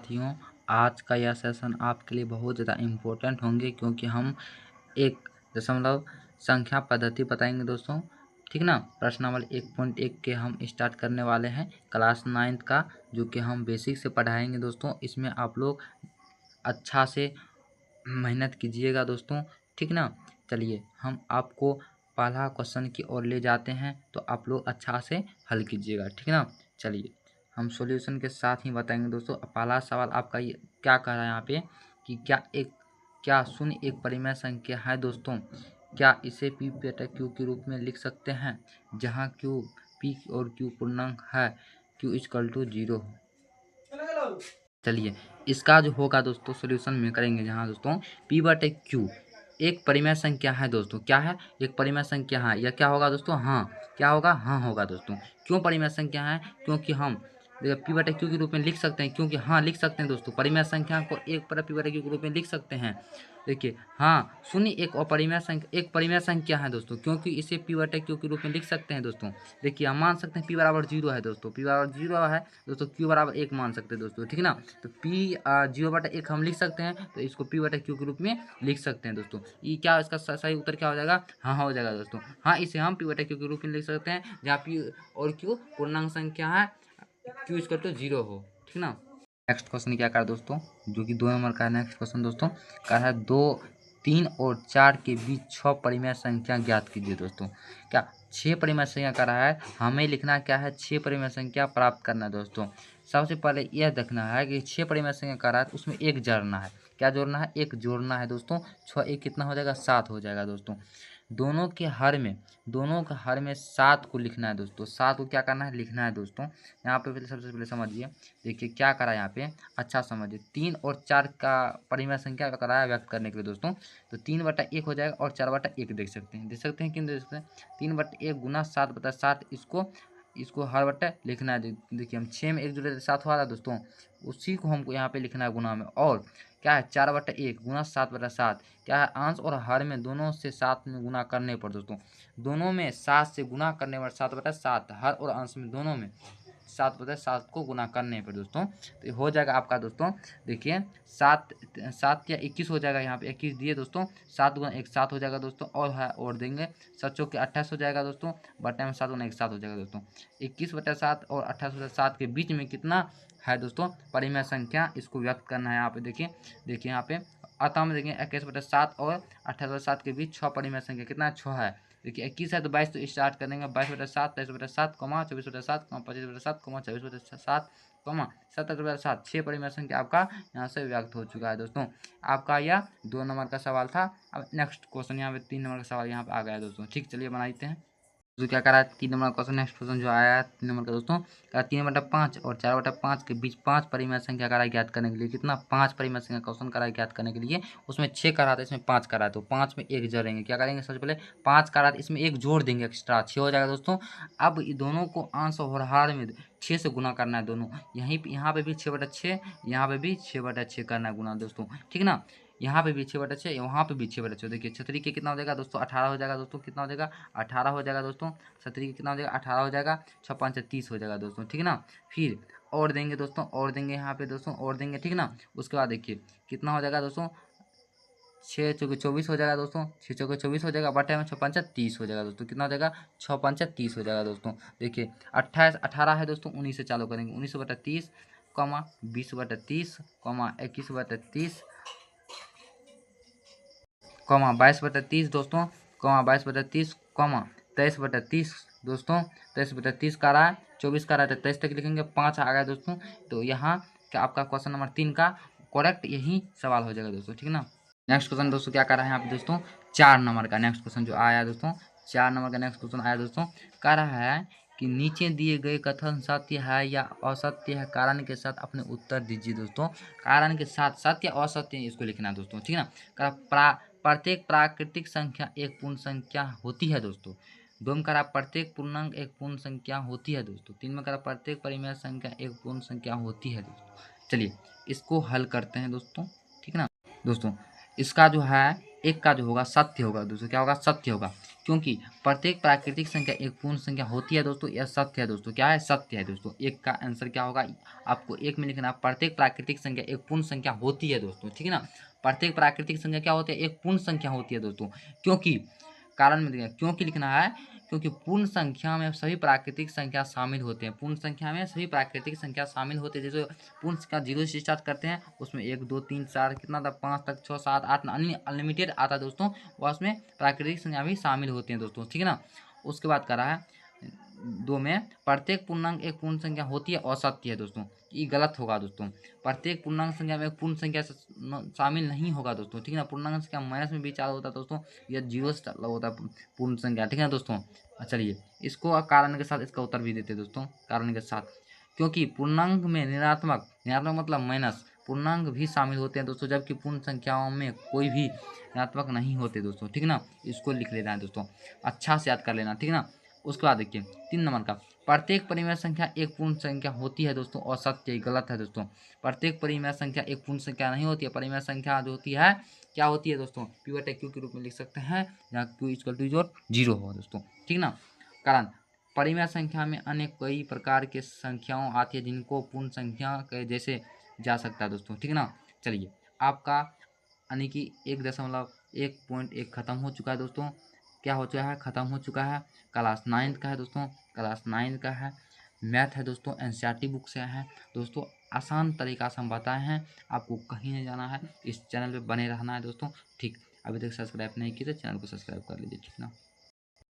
साथियों, आज का यह सेशन आपके लिए बहुत ज़्यादा इम्पोर्टेंट होंगे क्योंकि हम एक दशमलव संख्या पद्धति बताएंगे दोस्तों। ठीक ना। प्रश्नावली 1.1 के हम स्टार्ट करने वाले हैं क्लास 9th का, जो कि हम बेसिक से पढ़ाएंगे दोस्तों। इसमें आप लोग अच्छा से मेहनत कीजिएगा दोस्तों। ठीक ना। चलिए हम आपको पहला क्वेश्चन की ओर ले जाते हैं, तो आप लोग अच्छा से हल कीजिएगा। ठीक ना। चलिए हम सॉल्यूशन के साथ ही बताएंगे दोस्तों। पहला सवाल आपका ये क्या कह रहा है यहाँ पे कि क्या शून्य एक परिमेय संख्या है दोस्तों। क्या इसे पी बटा क्यू के रूप में लिख सकते हैं, जहाँ क्यू पी और क्यू पूर्णांक है, क्यू इक्वल टू 0 हो। चलिए इसका जो होगा दोस्तों सॉल्यूशन में करेंगे, जहाँ दोस्तों पी बटे क्यू एक परिमेय संख्या है दोस्तों। क्या है? एक परिमेय संख्या है। यह क्या होगा दोस्तों? हाँ। क्या होगा? हाँ होगा दोस्तों। क्यों परिमेय संख्या है? क्योंकि हम देखिए पी बटे क्यू के रूप में लिख सकते हैं, क्योंकि हाँ लिख सकते हैं दोस्तों। परिमेय संख्या को एक पर पी बटे क्यू के रूप में लिख सकते हैं। देखिए हाँ, शून्य एक अपरिमेय संख्या, एक परिमेय संख्या है दोस्तों, क्योंकि इसे पी बटे क्यू के रूप में लिख सकते हैं दोस्तों। देखिए हम मान सकते हैं पी बराबर 0 है दोस्तों, पी बराबर 0 है दोस्तों, क्यू बराबर 1 मान सकते हैं दोस्तों। ठीक ना। तो पी 0/1 हम लिख सकते हैं, तो इसको पी बटे क्यू के रूप में लिख सकते हैं दोस्तों। ये क्या इसका सही उत्तर क्या हो जाएगा? हाँ हो जाएगा दोस्तों। हाँ, इसे हम पी बटे क्यू के रूप में लिख सकते हैं, जहाँ पी और क्यू पूर्णांक संख्या है, क्यू इक्वल टू 0 हो। ठीक ना। नेक्स्ट क्वेश्चन क्या कर दोस्तों, जो कि 2 नंबर का है। नेक्स्ट क्वेश्चन दोस्तों क्या है, 2, 3 और 4 के बीच 6 परिमेय संख्या ज्ञात कीजिए दोस्तों। क्या 6 परिमेय संख्या कर रहा है, हमें लिखना क्या है, 6 परिमेय संख्या प्राप्त करना है दोस्तों। सबसे पहले यह देखना है कि 6 परिमेय संख्या कर रहा है, तो उसमें एक जोड़ना है। क्या जोड़ना है? एक जोड़ना है दोस्तों। 6 एक कितना हो जाएगा? 7 हो जाएगा दोस्तों। दोनों के हर में 7 को लिखना है दोस्तों। 7 को क्या करना है? लिखना है दोस्तों। यहाँ पे पहले सबसे पहले समझिए, देखिए क्या करा यहाँ पे, अच्छा समझिए। 3 और 4 का परिमेय संख्या का कराया व्यक्त करने के लिए दोस्तों, तो 3/1 हो जाएगा और 4/1 देख सकते हैं क्यों देख सकते हैं? 3/1 गुना 7/7, इसको हर बट्टा लिखना है। देखिए हम 6 में 1 जुड़े 7 हुआ था दोस्तों, उसी को हमको यहाँ पे लिखना है गुना में। और क्या है? 4/1 गुना 7/7, क्या है? अंश और हर में दोनों से 7 में गुना करने पर दोस्तों, दोनों में 7 से गुना करने पर 7/7, हर और अंश में दोनों में 7/7 को गुना करने पर दोस्तों, तो हो जाएगा आपका दोस्तों। देखिए 7 या 21 हो जाएगा। यहाँ पे 21 दिए दोस्तों, 7 गुना 1 7 हो जाएगा दोस्तों, और है और देंगे 7 चौके 28 हो जाएगा दोस्तों, बटे में 7 गुना 1 7 हो जाएगा दोस्तों। 21/7 और 28/7 के बीच में कितना है दोस्तों? परिमेय संख्या, इसको व्यक्त करना है। यहाँ पे देखिए यहाँ पे अतः में देखिए 21/7 और 28/7 के बीच 6 परिमेय संख्या कितना? 6 है। देखिए 21 है तो 22 तो स्टार्ट कर देंगे। 22/7, 23/7, 24/7, 25/7, 24/7, 27/7, 6 परिमेय संख्या आपका यहाँ से व्यक्त हो चुका है दोस्तों। आपका यह 2 नंबर का सवाल था। अब नेक्स्ट क्वेश्चन यहाँ पे 3 नंबर का सवाल यहाँ पे आ गया दोस्तों। ठीक, चलिए बनाते हैं। तो क्या करा है 3 नंबर का क्वेश्चन, नेक्स्ट क्वेश्चन जो आया है 3 नंबर का दोस्तों, 3/5 और 4/5 के बीच 5 परिमेय संख्या करा ज्ञात करने के लिए कितना? 5 परिमेय संख्या क्वेश्चन करा ज्ञात करने के लिए, उसमें 6 करा था, इसमें 5 करा, तो 5 में 1 जोड़ेंगे। क्या करेंगे? सबसे पहले 5 करा था, इसमें 1 जोड़ देंगे एक्स्ट्रा, 6 हो जाएगा दोस्तों। अब दोनों को अंश और हर में 6 से गुना करना है दोनों। यहाँ पे भी 6/6, यहाँ पे भी 6/6 करना है गुना दोस्तों। ठीक ना। यहाँ पे भी 6/6, वहाँ पे भी 6/6। देखिए छतरी के कितना हो जाएगा दोस्तों? 18 हो जाएगा दोस्तों। कितना हो जाएगा? 18 हो जाएगा दोस्तों। छतरी के कितना हो जाएगा? 18 हो जाएगा। 6×5 30 हो जाएगा दोस्तों। ठीक ना। फिर और देंगे दोस्तों, और देंगे यहाँ पे दोस्तों, और देंगे। ठीक ना। उसके बाद देखिए कितना हो जाएगा दोस्तों? 6 चौके 24 हो जाएगा दोस्तों। 6 चौके 24 हो जाएगा, बटे में 6×5 30 हो जाएगा दोस्तों। कितना हो जाएगा? 6×5 30 हो जाएगा दोस्तों। देखिए 18 है दोस्तों, 19 से चालू करेंगे। 19/30, 20/30, 21/30, 22/30 दोस्तों, 22/30, 23/30 दोस्तों। 23/30 का रहा है, 24 का रहा है, तो 23 तक लिखेंगे। 5 आ गया दोस्तों। तो यहाँ क्या आपका क्वेश्चन नंबर 3 का करेक्ट यही सवाल हो जाएगा दोस्तों। ठीक ना। नेक्स्ट क्वेश्चन दोस्तों क्या कर रहा है यहाँ पे दोस्तों, 4 नंबर का नेक्स्ट क्वेश्चन जो आया दोस्तों, 4 नंबर का नेक्स्ट क्वेश्चन आया दोस्तों। कह रहा है कि नीचे दिए गए कथन सत्य है या असत्य है, कारण के साथ अपने उत्तर दीजिए दोस्तों। कारण के साथ सत्य असत्य इसको लिखना है दोस्तों। ठीक ना। प्रत्येक प्राकृतिक संख्या एक पूर्ण संख्या होती है दोस्तों। 2 में करा प्रत्येक पूर्णांक एक पूर्ण संख्या होती है दोस्तों। 3 में करा प्रत्येक परिमेय संख्या एक पूर्ण संख्या होती है दोस्तों। चलिए इसको हल करते हैं दोस्तों। ठीक ना दोस्तों। इसका जो है एक का जो होगा सत्य होगा दोस्तों। क्या होगा? सत्य होगा, क्योंकि प्रत्येक प्राकृतिक संख्या एक पूर्ण संख्या होती है दोस्तों, यह सत्य है दोस्तों। क्या है? सत्य है दोस्तों। एक का आंसर क्या होगा? आपको एक में लिखना, प्रत्येक प्राकृतिक संख्या एक पूर्ण संख्या होती है दोस्तों, ठीक है ना। प्रत्येक प्राकृतिक संख्या क्या होती है? एक पूर्ण संख्या होती है दोस्तों। क्योंकि कारण में देखिए क्योंकि लिखना है, क्योंकि पूर्ण संख्या में सभी प्राकृतिक संख्या शामिल होते हैं। पूर्ण संख्या में सभी प्राकृतिक संख्या शामिल होते हैं। जैसे पूर्ण संख्या 0 से स्टार्ट करते हैं, उसमें 1 2 3 4 कितना था 5 तक 6 7 8 अनलिमिटेड आता है दोस्तों, वह उसमें प्राकृतिक संख्या भी शामिल होते हैं दोस्तों, ठीक है ना। उसके बाद कह रहा है 2 में प्रत्येक पूर्णांक एक पूर्ण संख्या होती है और सत्य है दोस्तों। ये गलत होगा दोस्तों। प्रत्येक पूर्णांक संख्या में एक पूर्ण संख्या शामिल नहीं होगा दोस्तों, ठीक है ना। पूर्णांक संख्या माइनस में भी चालू होता है दोस्तों, यह 0 से चालू होता है पूर्ण संख्या, ठीक है ना दोस्तों। चलिए इसको कारण के साथ इसका उत्तर भी देते हैं दोस्तों, कारण के साथ। क्योंकि पूर्णांक में ऋणात्मक मतलब माइनस पूर्णांक भी शामिल होते हैं दोस्तों, जबकि पूर्ण संख्याओं में कोई भी ऋणात्मक नहीं होते दोस्तों, ठीक है ना। इसको लिख लेना है दोस्तों, अच्छा से याद कर लेना, ठीक है ना। उसके बाद देखिए 3 नंबर का, प्रत्येक परिमेय संख्या एक पूर्ण संख्या होती है दोस्तों और सत्य गलत है दोस्तों। प्रत्येक परिमेय संख्या एक पूर्ण संख्या नहीं होती है। परिमेय संख्या जो होती है क्या होती है दोस्तों? P बटे Q के रूप में लिख सकते हैं, जहाँ Q इक्वल टू 0 हो दोस्तों, ठीक ना। कारण परिमेय संख्या में अन्य कई प्रकार के संख्याओं आती है जिनको पूर्ण संख्या के जैसे जा सकता है दोस्तों, ठीक ना। चलिए आपका यानी कि 1.1 खत्म हो चुका है दोस्तों। क्या हो चुका है? खत्म हो चुका है। क्लास 9 का है दोस्तों, क्लास 9 का है। मैथ है दोस्तों, एनसीईआरटी बुक से है दोस्तों। आसान तरीका से हम बताए हैं, आपको कहीं नहीं जाना है, इस चैनल पे बने रहना है दोस्तों, ठीक। अभी तक सब्सक्राइब नहीं किए तो चैनल को सब्सक्राइब कर लीजिए, ठीक ना।